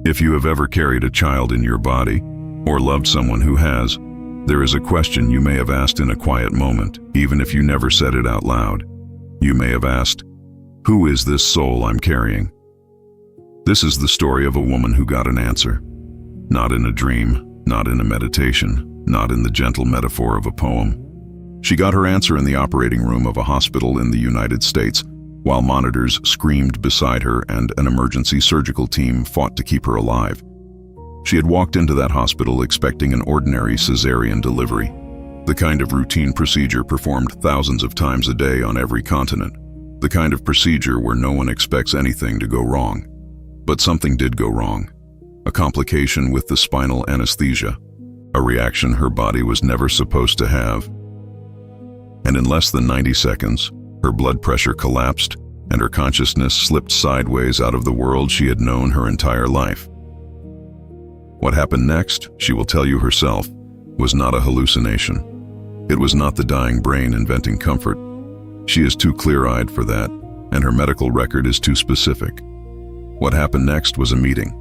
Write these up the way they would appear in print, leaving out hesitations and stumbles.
If you have ever carried a child in your body, or loved someone who has, there is a question you may have asked in a quiet moment, even if you never said it out loud. You may have asked, "Who is this soul I'm carrying?" This is the story of a woman who got an answer. Not in a dream, not in a meditation, not in the gentle metaphor of a poem. She got her answer in the operating room of a hospital in the United States, while monitors screamed beside her and an emergency surgical team fought to keep her alive. She had walked into that hospital expecting an ordinary cesarean delivery, the kind of routine procedure performed thousands of times a day on every continent, the kind of procedure where no one expects anything to go wrong. But something did go wrong. A complication with the spinal anesthesia, a reaction her body was never supposed to have. And in less than 90 seconds, her blood pressure collapsed and her consciousness slipped sideways out of the world she had known her entire life. What happened next, she will tell you herself, was not a hallucination. It was not the dying brain inventing comfort. She is too clear-eyed for that, and her medical record is too specific. What happened next was a meeting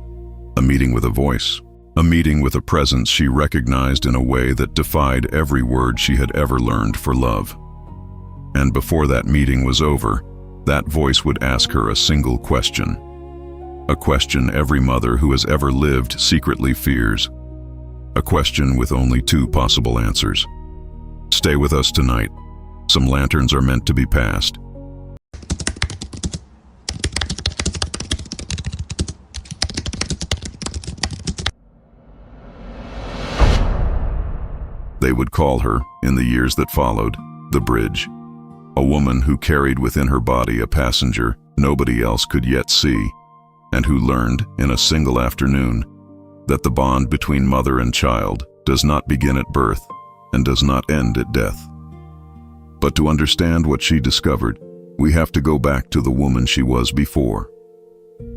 with a voice, a meeting with a presence she recognized in a way that defied every word she had ever learned for love. And before that meeting was over, that voice would ask her a single question. A question every mother who has ever lived secretly fears. A question with only two possible answers. Stay with us tonight. Some lanterns are meant to be passed. They would call her, in the years that followed, the Bridge. A woman who carried within her body a passenger nobody else could yet see, and who learned, in a single afternoon, that the bond between mother and child does not begin at birth and does not end at death. But to understand what she discovered, we have to go back to the woman she was before.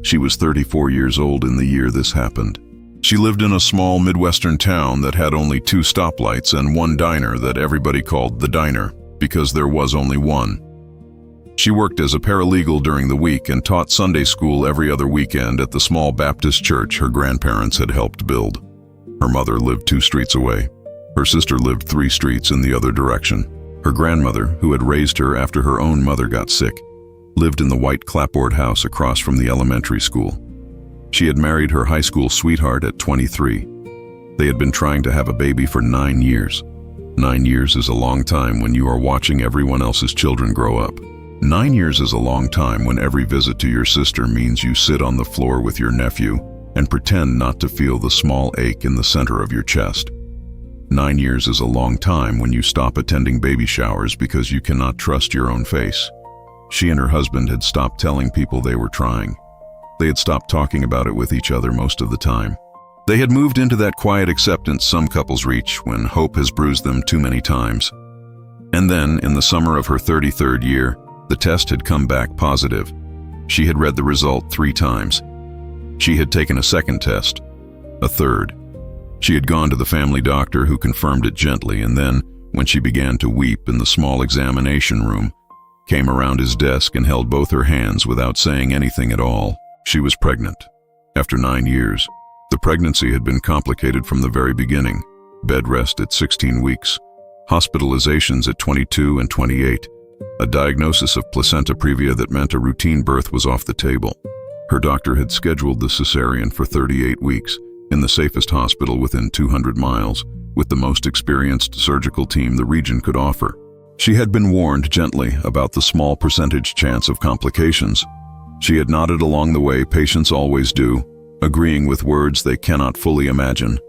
She was 34 years old in the year this happened. She lived in a small Midwestern town that had only 2 stoplights and one diner that everybody called the diner, because there was only one. She worked as a paralegal during the week and taught Sunday school every other weekend at the small Baptist church her grandparents had helped build. Her mother lived 2 streets away. Her sister lived 3 streets in the other direction. Her grandmother, who had raised her after her own mother got sick, lived in the white clapboard house across from the elementary school. She had married her high school sweetheart at 23. They had been trying to have a baby for 9 years. 9 years is a long time when you are watching everyone else's children grow up. 9 years is a long time when every visit to your sister means you sit on the floor with your nephew and pretend not to feel the small ache in the center of your chest. 9 years is a long time when you stop attending baby showers because you cannot trust your own face. She and her husband had stopped telling people they were trying. They had stopped talking about it with each other most of the time. They had moved into that quiet acceptance some couples reach when hope has bruised them too many times. And then, in the summer of her 33rd year, the test had come back positive. She had read the result 3 times. She had taken a second test, a third. She had gone to the family doctor who confirmed it gently, and then, when she began to weep in the small examination room, came around his desk and held both her hands without saying anything at all. She was pregnant. After 9 years, the pregnancy had been complicated from the very beginning. Bed rest at 16 weeks, hospitalizations at 22 and 28, a diagnosis of placenta previa that meant a routine birth was off the table. Her doctor had scheduled the cesarean for 38 weeks in the safest hospital within 200 miles, with the most experienced surgical team the region could offer. She had been warned gently about the small percentage chance of complications. She had nodded along the way patients always do, agreeing with words they cannot fully imagine.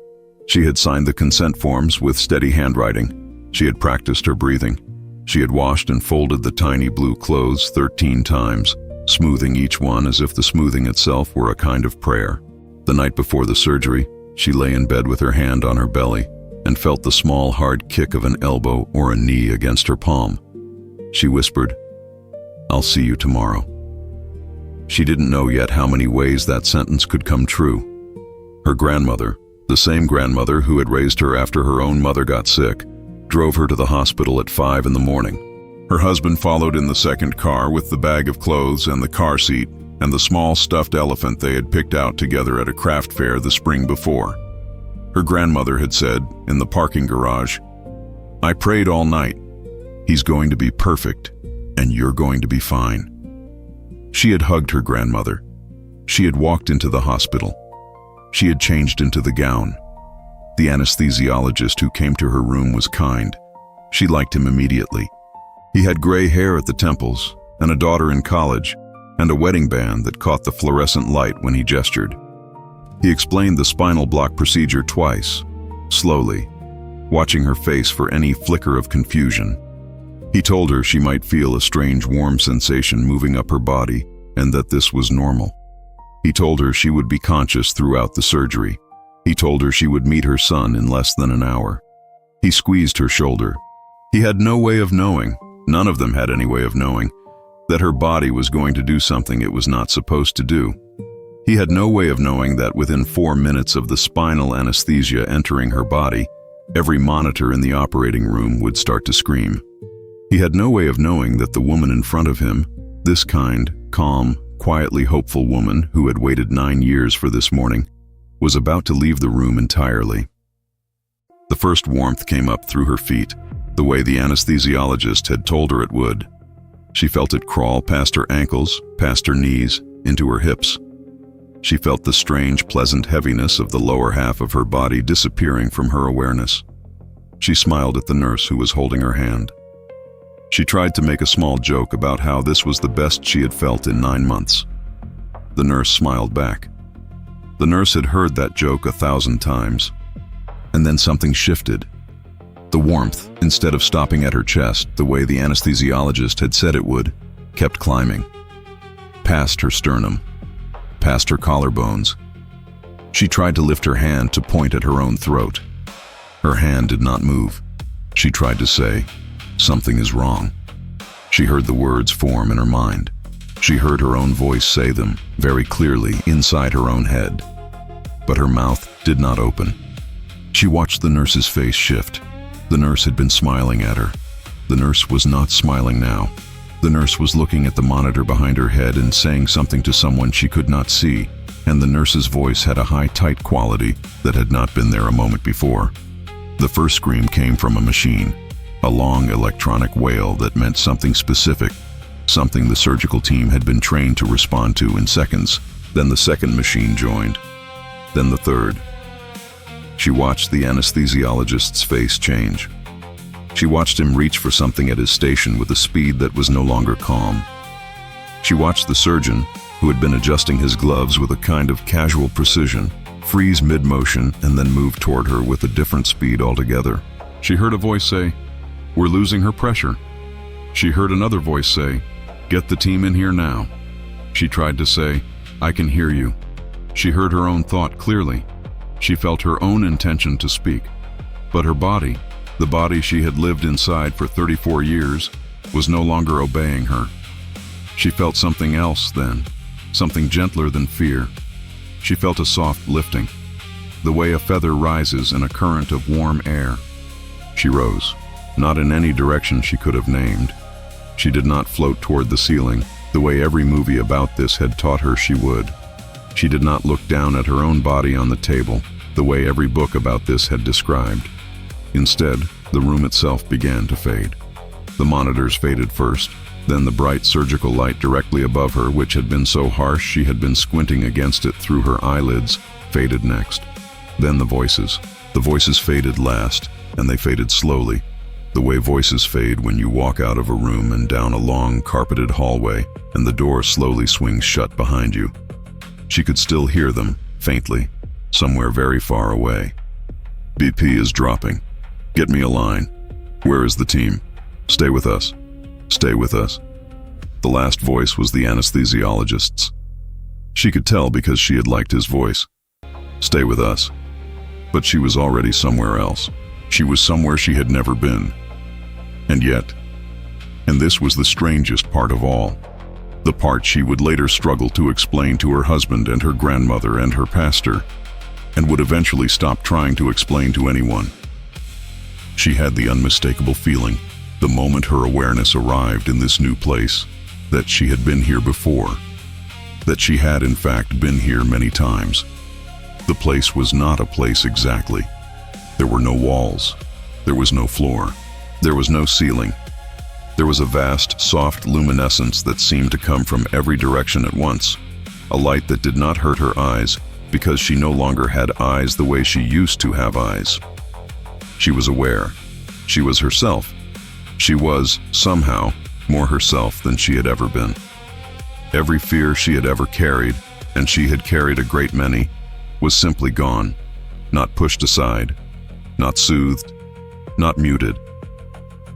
She had signed the consent forms with steady handwriting. She had practiced her breathing. She had washed and folded the tiny blue clothes 13 times, smoothing each one as if the smoothing itself were a kind of prayer. The night before the surgery, she lay in bed with her hand on her belly and felt the small hard kick of an elbow or a knee against her palm. She whispered, "I'll see you tomorrow." She didn't know yet how many ways that sentence could come true. Her grandmother, the same grandmother who had raised her after her own mother got sick, drove her to the hospital at 5 in the morning. Her husband followed in the second car with the bag of clothes and the car seat, and the small stuffed elephant they had picked out together at a craft fair the spring before. Her grandmother had said, in the parking garage, "I prayed all night. He's going to be perfect, and you're going to be fine." She had hugged her grandmother. She had walked into the hospital. She had changed into the gown. The anesthesiologist who came to her room was kind. She liked him immediately. He had gray hair at the temples, and a daughter in college, and a wedding band that caught the fluorescent light when he gestured. He explained the spinal block procedure twice, slowly, watching her face for any flicker of confusion. He told her she might feel a strange warm sensation moving up her body and that this was normal. He told her she would be conscious throughout the surgery. He told her she would meet her son in less than an hour. He squeezed her shoulder. He had no way of knowing, none of them had any way of knowing, that her body was going to do something it was not supposed to do. He had no way of knowing that within 4 minutes of the spinal anesthesia entering her body, every monitor in the operating room would start to scream. He had no way of knowing that the woman in front of him, this kind, calm, quietly hopeful woman who had waited 9 years for this morning, was about to leave the room entirely. The first warmth came up through her feet, the way the anesthesiologist had told her it would. She felt it crawl past her ankles, past her knees, into her hips. She felt the strange, pleasant heaviness of the lower half of her body disappearing from her awareness. She smiled at the nurse who was holding her hand. She tried to make a small joke about how this was the best she had felt in 9 months. The nurse smiled back. The nurse had heard that joke 1,000 times. And then something shifted. The warmth, instead of stopping at her chest the way the anesthesiologist had said it would, kept climbing. Past her sternum, past her collarbones. She tried to lift her hand to point at her own throat. Her hand did not move. She tried to say, "Something is wrong." She heard the words form in her mind. She heard her own voice say them very clearly inside her own head. But her mouth did not open. She watched the nurse's face shift. The nurse had been smiling at her. The nurse was not smiling now. The nurse was looking at the monitor behind her head and saying something to someone she could not see, and the nurse's voice had a high, tight quality that had not been there a moment before. The first scream came from a machine, a long electronic wail that meant something specific, something the surgical team had been trained to respond to in seconds. Then the second machine joined. Then the third. She watched the anesthesiologist's face change. She watched him reach for something at his station with a speed that was no longer calm. She watched the surgeon, who had been adjusting his gloves with a kind of casual precision, freeze mid-motion and then move toward her with a different speed altogether. She heard a voice say, "We're losing her pressure." She heard another voice say, "Get the team in here now." She tried to say, "I can hear you." She heard her own thought clearly. She felt her own intention to speak. But her body, the body she had lived inside for 34 years, was no longer obeying her. She felt something else then, something gentler than fear. She felt a soft lifting, the way a feather rises in a current of warm air. She rose, not in any direction she could have named. She did not float toward the ceiling, the way every movie about this had taught her she would. She did not look down at her own body on the table, the way every book about this had described. Instead, the room itself began to fade. The monitors faded first, then the bright surgical light directly above her, which had been so harsh she had been squinting against it through her eyelids, faded next. Then the voices. The voices faded last, and they faded slowly, the way voices fade when you walk out of a room and down a long, carpeted hallway, and the door slowly swings shut behind you. She could still hear them, faintly, somewhere very far away. "BP is dropping. Get me a line. Where is the team? Stay with us. Stay with us." The last voice was the anesthesiologist's. She could tell because she had liked his voice. Stay with us. But she was already somewhere else. She was somewhere she had never been. And yet, and this was the strangest part of all, the part she would later struggle to explain to her husband and her grandmother and her pastor, and would eventually stop trying to explain to anyone. She had the unmistakable feeling, the moment her awareness arrived in this new place, that she had been here before. that she had in fact been here many times. The place was not a place exactly. There were no walls. There was no floor. There was no ceiling. There was a vast, soft luminescence that seemed to come from every direction at once, a light that did not hurt her eyes because she no longer had eyes the way she used to have eyes. She was aware. She was herself. She was, somehow, more herself than she had ever been. Every fear she had ever carried, and she had carried a great many, was simply gone, not pushed aside, not soothed, not muted.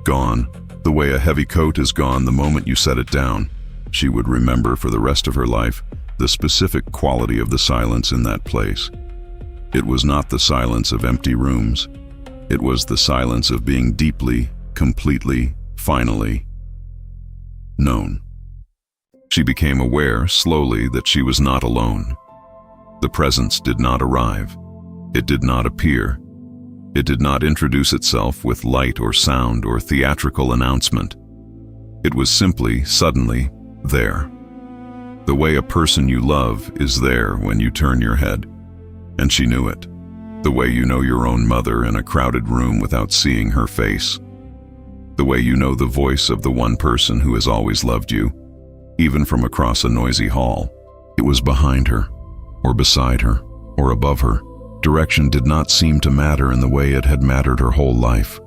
Gone, the way a heavy coat is gone the moment you set it down. She would remember for the rest of her life the specific quality of the silence in that place. It was not the silence of empty rooms. It was the silence of being deeply, completely, finally known. She became aware, slowly, that she was not alone. The presence did not arrive. It did not appear. It did not introduce itself with light or sound or theatrical announcement. It was simply, suddenly, there. The way a person you love is there when you turn your head. And she knew it. The way you know your own mother in a crowded room without seeing her face. The way you know the voice of the one person who has always loved you, even from across a noisy hall. It was behind her, or beside her, or above her. Direction did not seem to matter in the way it had mattered her whole life.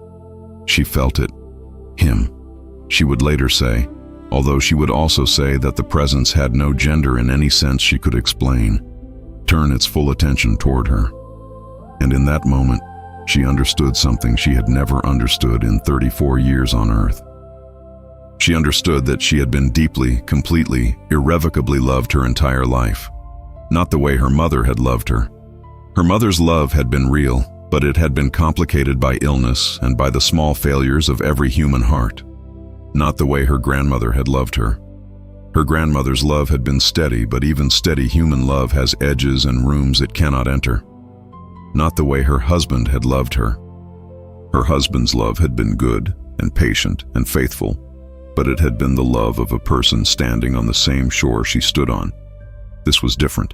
She felt it. Him, she would later say, although she would also say that the presence had no gender in any sense she could explain, turn its full attention toward her. And in that moment, she understood something she had never understood in 34 years on Earth. She understood that she had been deeply, completely, irrevocably loved her entire life. Not the way her mother had loved her. Her mother's love had been real, but it had been complicated by illness and by the small failures of every human heart. Not the way her grandmother had loved her. Her grandmother's love had been steady, but even steady human love has edges and rooms it cannot enter. Not the way her husband had loved her. Her husband's love had been good and patient and faithful, but it had been the love of a person standing on the same shore she stood on. This was different.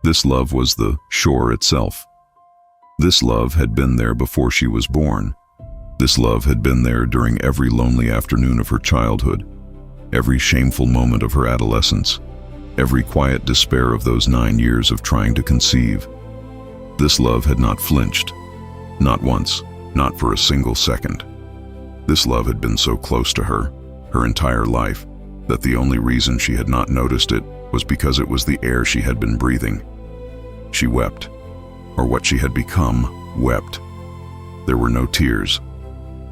This love was the shore itself. This love had been there before she was born. This love had been there during every lonely afternoon of her childhood, every shameful moment of her adolescence, every quiet despair of those 9 years of trying to conceive. This love had not flinched, not once, not for a single second. This love had been so close to her entire life, that the only reason she had not noticed it was because it was the air she had been breathing. She wept, or what she had become wept. There were no tears,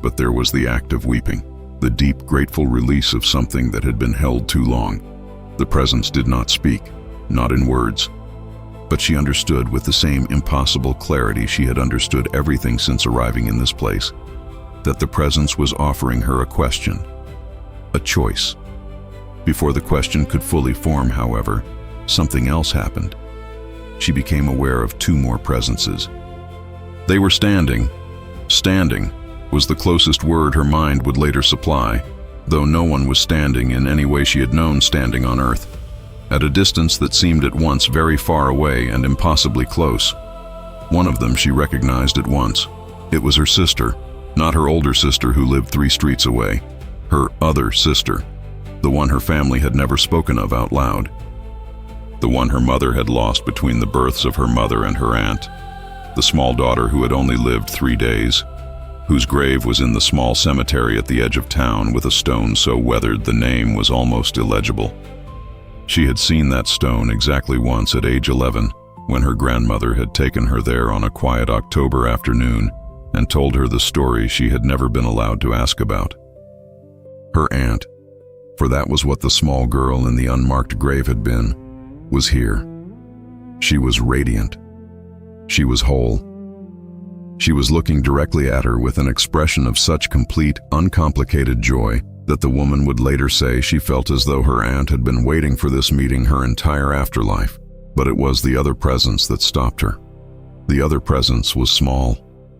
but there was the act of weeping, the deep, grateful release of something that had been held too long. The presence did not speak, not in words, but she understood with the same impossible clarity she had understood everything since arriving in this place, that the presence was offering her a question, a choice. Before the question could fully form, however, something else happened. She became aware of 2 more presences. They were standing. Standing was the closest word her mind would later supply, though no one was standing in any way she had known standing on Earth, at a distance that seemed at once very far away and impossibly close. One of them she recognized at once. It was her sister, not her older sister who lived 3 streets away. Her other sister, the one her family had never spoken of out loud. The one her mother had lost between the births of her mother and her aunt. The small daughter who had only lived 3 days, whose grave was in the small cemetery at the edge of town with a stone so weathered the name was almost illegible. She had seen that stone exactly once at age 11, when her grandmother had taken her there on a quiet October afternoon and told her the story she had never been allowed to ask about. Her aunt, for that was what the small girl in the unmarked grave had been, was here. She was radiant. She was whole. She was looking directly at her with an expression of such complete, uncomplicated joy that the woman would later say she felt as though her aunt had been waiting for this meeting her entire afterlife. But it was the other presence that stopped her. The other presence was small.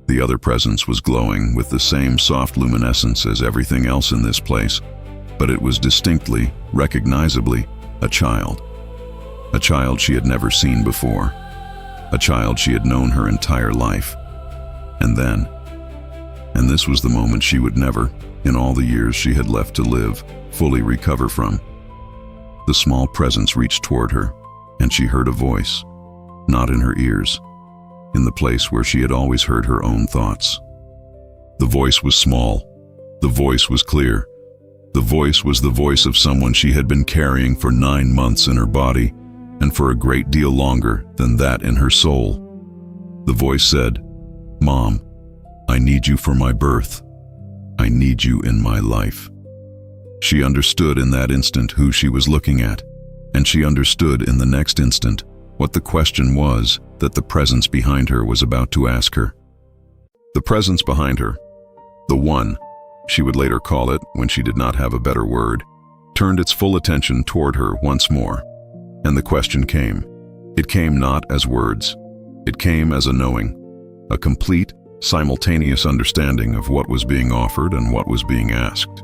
The other presence was glowing with the same soft luminescence as everything else in this place, but it was distinctly, recognizably, a child. a child she had never seen before, a child she had known her entire life. And this was the moment she would never, in all the years she had left to live, fully recover from. The small presence reached toward her, and she heard a voice, not in her ears, in the place where she had always heard her own thoughts. The voice was small. The voice was clear. The voice was the voice of someone she had been carrying for 9 months in her body, and for a great deal longer than that in her soul. The voice said, "Mom, I need you for my birth. I need you in my life." She understood in that instant who she was looking at, and she understood in the next instant what the question was that the presence behind her was about to ask her. The presence behind her, the one, she would later call it when she did not have a better word, turned its full attention toward her once more. And the question came. It came not as words. It came as a knowing, a complete, simultaneous understanding of what was being offered and what was being asked.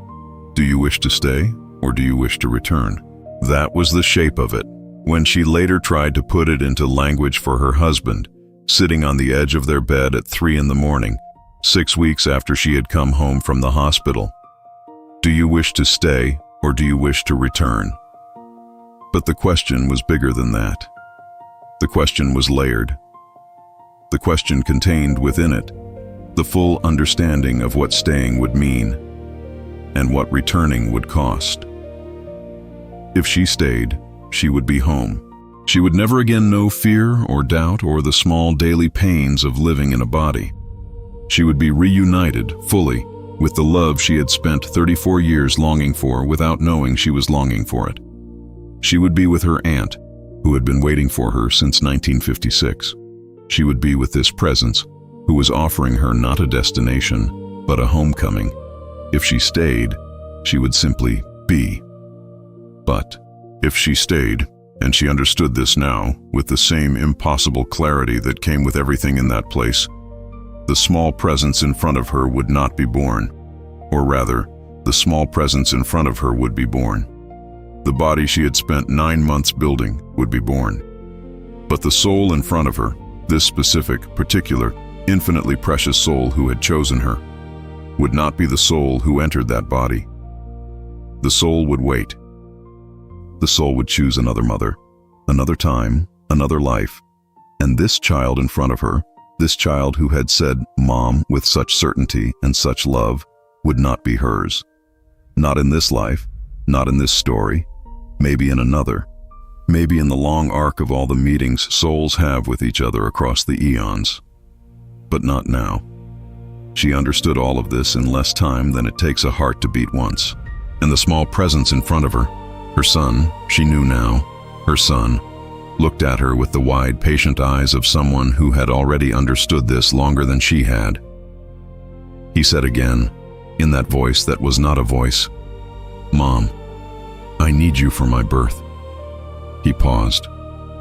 Do you wish to stay, or do you wish to return? That was the shape of it. When she later tried to put it into language for her husband, sitting on the edge of their bed at 3 a.m, 6 weeks after she had come home from the hospital. Do you wish to stay, or do you wish to return? But the question was bigger than that. The question was layered. The question contained within it the full understanding of what staying would mean and what returning would cost. If she stayed, she would be home. She would never again know fear or doubt or the small daily pains of living in a body. She would be reunited fully with the love she had spent 34 years longing for without knowing she was longing for it. She would be with her aunt, who had been waiting for her since 1956. She would be with this presence, who was offering her not a destination, but a homecoming. If she stayed, she would simply be. But if she stayed, and she understood this now with the same impossible clarity that came with everything in that place, the small presence in front of her would not be born, or rather, the small presence in front of her would be born. The body she had spent 9 months building would be born. But the soul in front of her, this specific, particular, infinitely precious soul who had chosen her, would not be the soul who entered that body. The soul would wait. The soul would choose another mother, another time, another life, and this child in front of her, this child who had said "Mom" with such certainty and such love, would not be hers. Not in this life, not in this story, maybe in another, maybe in the long arc of all the meetings souls have with each other across the eons. But not now. She understood all of this in less time than it takes a heart to beat once. And the small presence in front of her, her son, she knew now, her son, looked at her with the wide, patient eyes of someone who had already understood this longer than she had. He said again, in that voice that was not a voice, "Mom, I need you for my birth." He paused,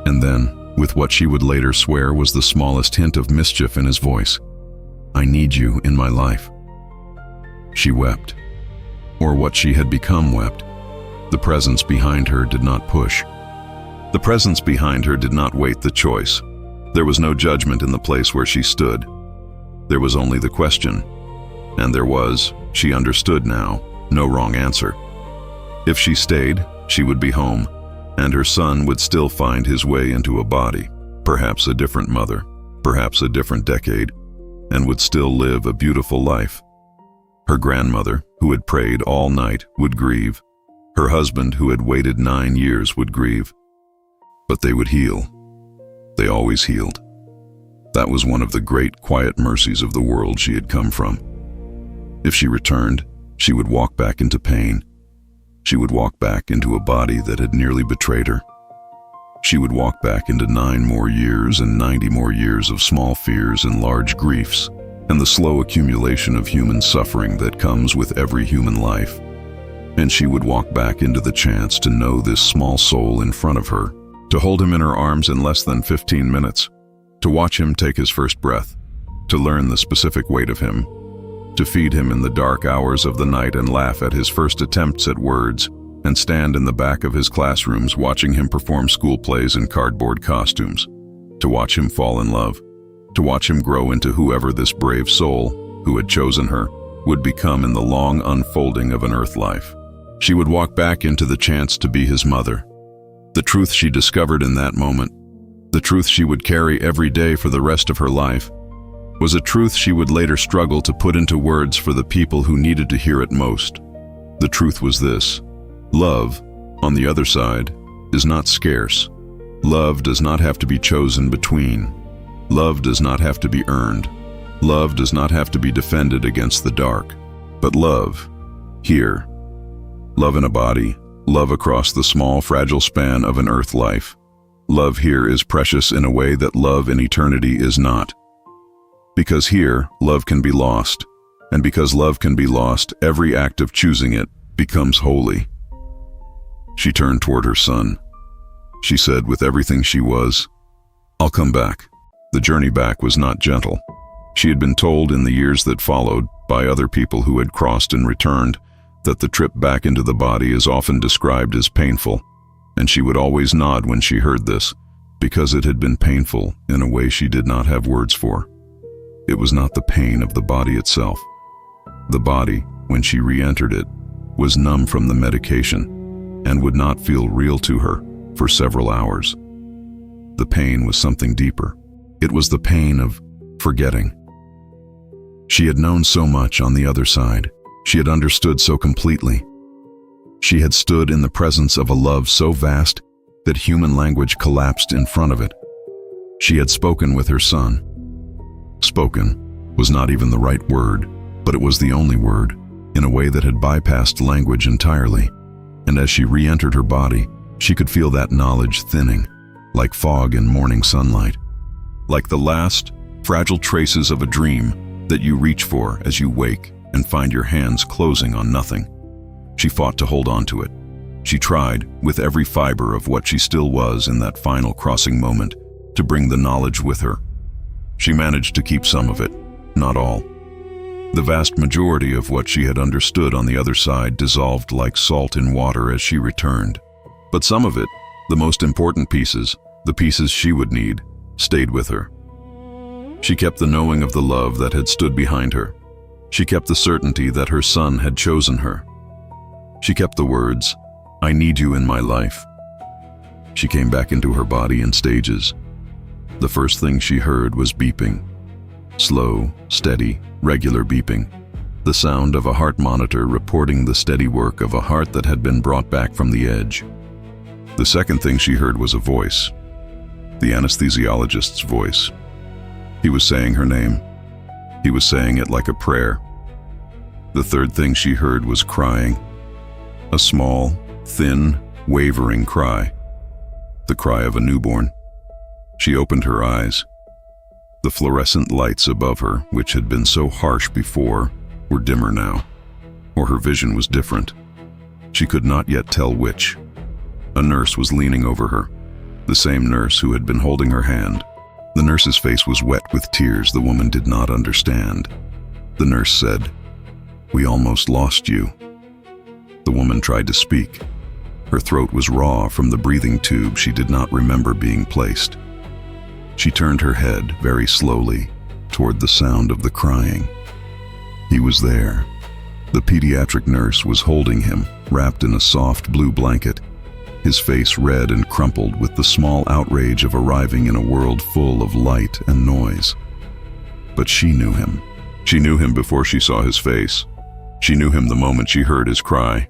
and then, with what she would later swear was the smallest hint of mischief in his voice, "I need you in my life." She wept, or what she had become wept. The presence behind her did not push. The presence behind her did not wait the choice. There was no judgment in the place where she stood. There was only the question. And there was, she understood now, no wrong answer. If she stayed, she would be home, and her son would still find his way into a body, perhaps a different mother, perhaps a different decade, and would still live a beautiful life. Her grandmother, who had prayed all night, would grieve. Her husband, who had waited 9 years, would grieve. But they would heal. They always healed. That was one of the great, quiet mercies of the world she had come from. If she returned, she would walk back into pain. She would walk back into a body that had nearly betrayed her. She would walk back into 9 more years and 90 more years of small fears and large griefs, and the slow accumulation of human suffering that comes with every human life. And she would walk back into the chance to know this small soul in front of her, to hold him in her arms in less than 15 minutes, to watch him take his first breath, to learn the specific weight of him, to feed him in the dark hours of the night and laugh at his first attempts at words, and stand in the back of his classrooms watching him perform school plays in cardboard costumes, to watch him fall in love, to watch him grow into whoever this brave soul, who had chosen her, would become in the long unfolding of an earth life. She would walk back into the chance to be his mother. The truth she discovered in that moment, the truth she would carry every day for the rest of her life, was a truth she would later struggle to put into words for the people who needed to hear it most. The truth was this: love, on the other side, is not scarce. Love does not have to be chosen between. Love does not have to be earned. Love does not have to be defended against the dark. But love, here, love in a body, love across the small, fragile span of an earth life. Love here is precious in a way that love in eternity is not. Because here, love can be lost. And because love can be lost, every act of choosing it becomes holy. She turned toward her son. She said with everything she was, "I'll come back." The journey back was not gentle. She had been told in the years that followed, by other people who had crossed and returned, that the trip back into the body is often described as painful, and she would always nod when she heard this, because it had been painful in a way she did not have words for. It was not the pain of the body itself. The body, when she re-entered it, was numb from the medication and would not feel real to her for several hours. The pain was something deeper. It was the pain of forgetting. She had known so much on the other side. She had understood so completely. She had stood in the presence of a love so vast that human language collapsed in front of it. She had spoken with her son. Spoken was not even the right word, but it was the only word, in a way that had bypassed language entirely. And as she re-entered her body, she could feel that knowledge thinning, like fog in morning sunlight, like the last, fragile traces of a dream that you reach for as you wake and find your hands closing on nothing. She fought to hold on to it. She tried, with every fiber of what she still was in that final crossing moment, to bring the knowledge with her. She managed to keep some of it, not all. The vast majority of what she had understood on the other side dissolved like salt in water as she returned. But some of it, the most important pieces, the pieces she would need, stayed with her. She kept the knowing of the love that had stood behind her. She kept the certainty that her son had chosen her. She kept the words, "I need you in my life." She came back into her body in stages. The first thing she heard was beeping. Slow, steady, regular beeping. The sound of a heart monitor reporting the steady work of a heart that had been brought back from the edge. The second thing she heard was a voice. The anesthesiologist's voice. He was saying her name. He was saying it like a prayer. The third thing she heard was crying. A small, thin, wavering cry. The cry of a newborn. She opened her eyes. The fluorescent lights above her, which had been so harsh before, were dimmer now. Or her vision was different. She could not yet tell which. A nurse was leaning over her, the same nurse who had been holding her hand. The nurse's face was wet with tears the woman did not understand. The nurse said, "We almost lost you." The woman tried to speak. Her throat was raw from the breathing tube she did not remember being placed. She turned her head very slowly toward the sound of the crying. He was there. The pediatric nurse was holding him, wrapped in a soft blue blanket, his face red and crumpled with the small outrage of arriving in a world full of light and noise. But she knew him. She knew him before she saw his face. She knew him the moment she heard his cry.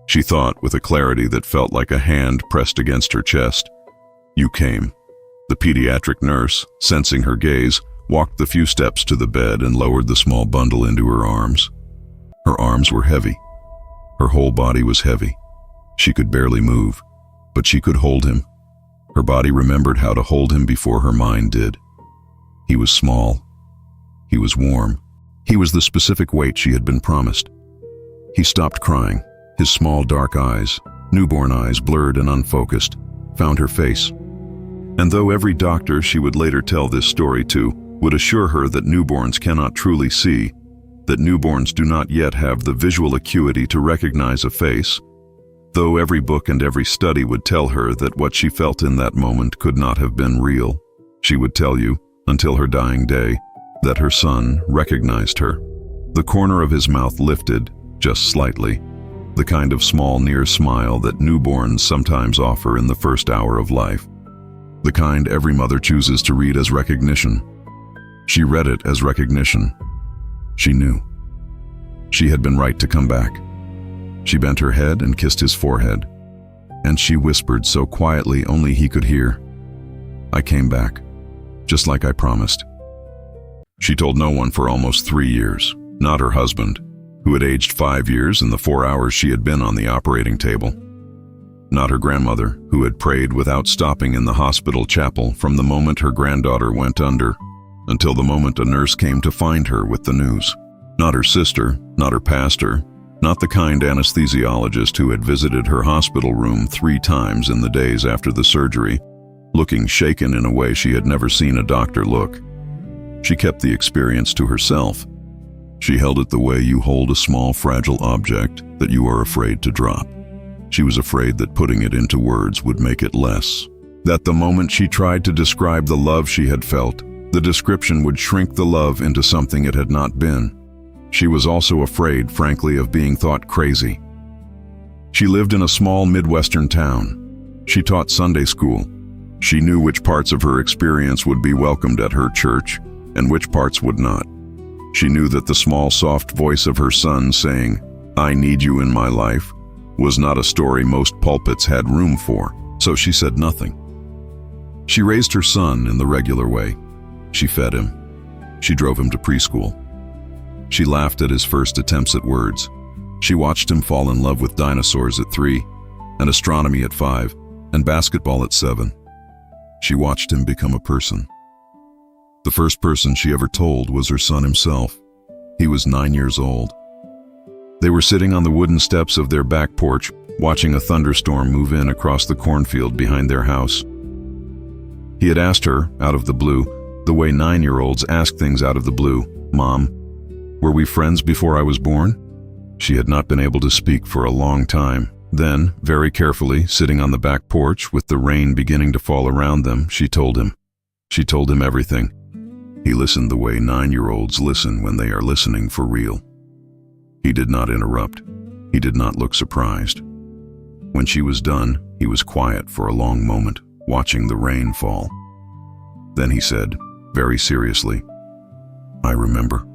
She thought with a clarity that felt like a hand pressed against her chest, "You came." The pediatric nurse, sensing her gaze, walked the few steps to the bed and lowered the small bundle into her arms. Her arms were heavy. Her whole body was heavy. She could barely move, but she could hold him. Her body remembered how to hold him before her mind did. He was small. He was warm. He was the specific weight she had been promised. He stopped crying. His small dark eyes, newborn eyes blurred and unfocused, found her face. And though every doctor she would later tell this story to would assure her that newborns cannot truly see, that newborns do not yet have the visual acuity to recognize a face, Though every book and every study would tell her that what she felt in that moment could not have been real, she would tell you, until her dying day, that her son recognized her. The corner of his mouth lifted, just slightly, the kind of small near smile that newborns sometimes offer in the first hour of life. The kind every mother chooses to read as recognition. She read it as recognition. She knew. She had been right to come back. She bent her head and kissed his forehead, and she whispered so quietly only he could hear, "I came back, just like I promised." She told no one for almost 3 years, not her husband, who had aged 5 years in the 4 hours she had been on the operating table. Not her grandmother, who had prayed without stopping in the hospital chapel from the moment her granddaughter went under until the moment a nurse came to find her with the news. Not her sister, not her pastor, not the kind anesthesiologist who had visited her hospital room 3 times in the days after the surgery, looking shaken in a way she had never seen a doctor look. She kept the experience to herself. She held it the way you hold a small, fragile object that you are afraid to drop. She was afraid that putting it into words would make it less. That the moment she tried to describe the love she had felt, the description would shrink the love into something it had not been. She was also afraid, frankly, of being thought crazy. She lived in a small Midwestern town. She taught Sunday school. She knew which parts of her experience would be welcomed at her church and which parts would not. She knew that the small, soft voice of her son saying, "I need you in my life," was not a story most pulpits had room for, so she said nothing. She raised her son in the regular way. She fed him. She drove him to preschool. She laughed at his first attempts at words. She watched him fall in love with dinosaurs at 3, and astronomy at 5, and basketball at 7. She watched him become a person. The first person she ever told was her son himself. He was 9 years old. They were sitting on the wooden steps of their back porch, watching a thunderstorm move in across the cornfield behind their house. He had asked her, out of the blue, the way 9-year-olds ask things out of the blue, "Mom, were we friends before I was born?" She had not been able to speak for a long time. Then, very carefully, sitting on the back porch with the rain beginning to fall around them, she told him. She told him everything. He listened the way 9-year-olds listen when they are listening for real. He did not interrupt. He did not look surprised. When she was done, he was quiet for a long moment, watching the rain fall. Then he said, very seriously, "I remember."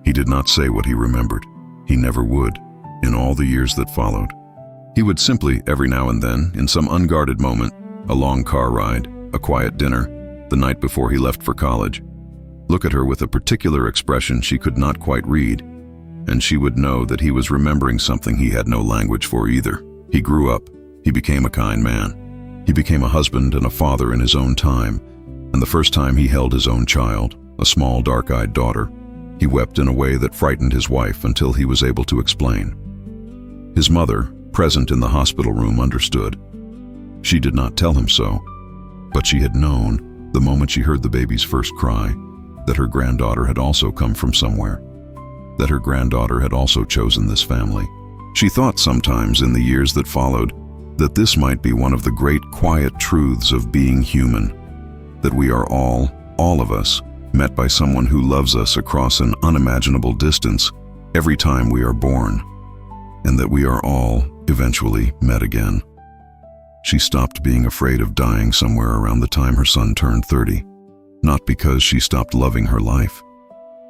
He did not say what he remembered. He never would, in all the years that followed. He would simply, every now and then, in some unguarded moment, a long car ride, a quiet dinner, the night before he left for college, look at her with a particular expression she could not quite read, and she would know that he was remembering something he had no language for either. He grew up. He became a kind man. He became a husband and a father in his own time, and the first time he held his own child, a small dark-eyed daughter, he wept in a way that frightened his wife until he was able to explain. His mother, present in the hospital room, understood. She did not tell him so, but she had known, the moment she heard the baby's first cry, that her granddaughter had also come from somewhere, that her granddaughter had also chosen this family. She thought sometimes in the years that followed that this might be one of the great quiet truths of being human, that we are all of us, met by someone who loves us across an unimaginable distance every time we are born, and that we are all eventually met again. She stopped being afraid of dying somewhere around the time her son turned 30, not because she stopped loving her life,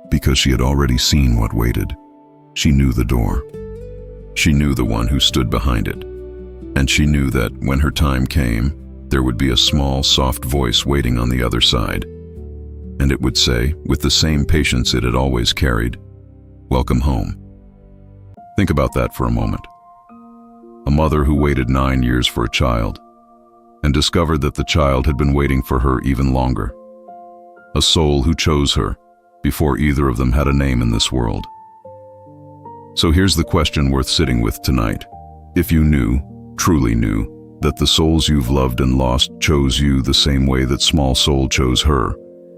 because she had already seen what waited. She knew the door. She knew the one who stood behind it, and she knew that when her time came, there would be a small, soft voice waiting on the other side, and it would say, with the same patience it had always carried, "Welcome home." Think about that for a moment. A mother who waited 9 years for a child, and discovered that the child had been waiting for her even longer. A soul who chose her before either of them had a name in this world. So here's the question worth sitting with tonight. If you knew, truly knew, that the souls you've loved and lost chose you the same way that small soul chose her,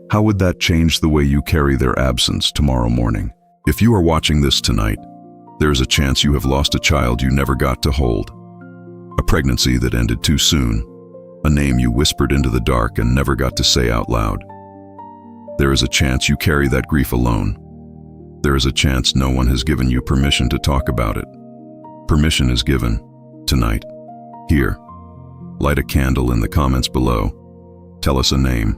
how would that change the way you carry their absence tomorrow morning? If you are watching this tonight, There is a chance you have lost a child you never got to hold, a pregnancy that ended too soon, a name you whispered into the dark and never got to say out loud. There is a chance you carry that grief alone. There is a chance no one has given you permission to talk about it. Permission is given tonight. Here, light a candle in the comments below. Tell us a name,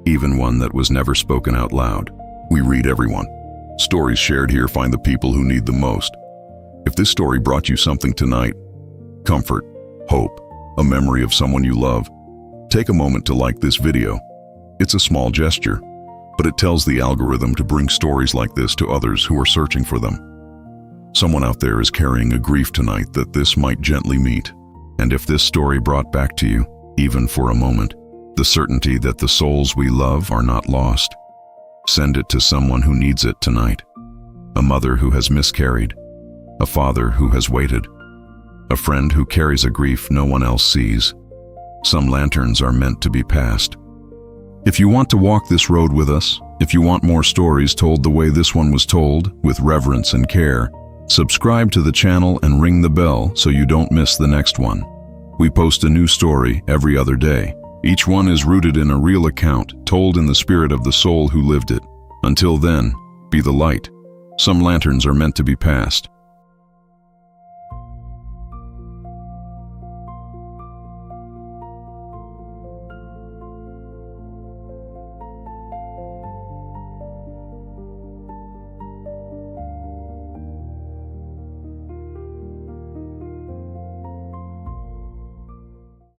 even one that was never spoken out loud. We read everyone. Stories shared here find the people who need the most. If this story brought you something tonight, comfort, hope, a memory of someone you love, take a moment to like this video. It's a small gesture, but it tells the algorithm to bring stories like this to others who are searching for them. Someone out there is carrying a grief tonight that this might gently meet. And if this story brought back to you, even for a moment, the certainty that the souls we love are not lost, send it to someone who needs it tonight. A mother who has miscarried, a father who has waited, a friend who carries a grief no one else sees. Some lanterns are meant to be passed. If you want to walk this road with us, if you want more stories told the way this one was told, with reverence and care, subscribe to the channel and ring the bell so you don't miss the next one. We post a new story every other day. Each one is rooted in a real account, told in the spirit of the soul who lived it. Until then, be the light. Some lanterns are meant to be passed.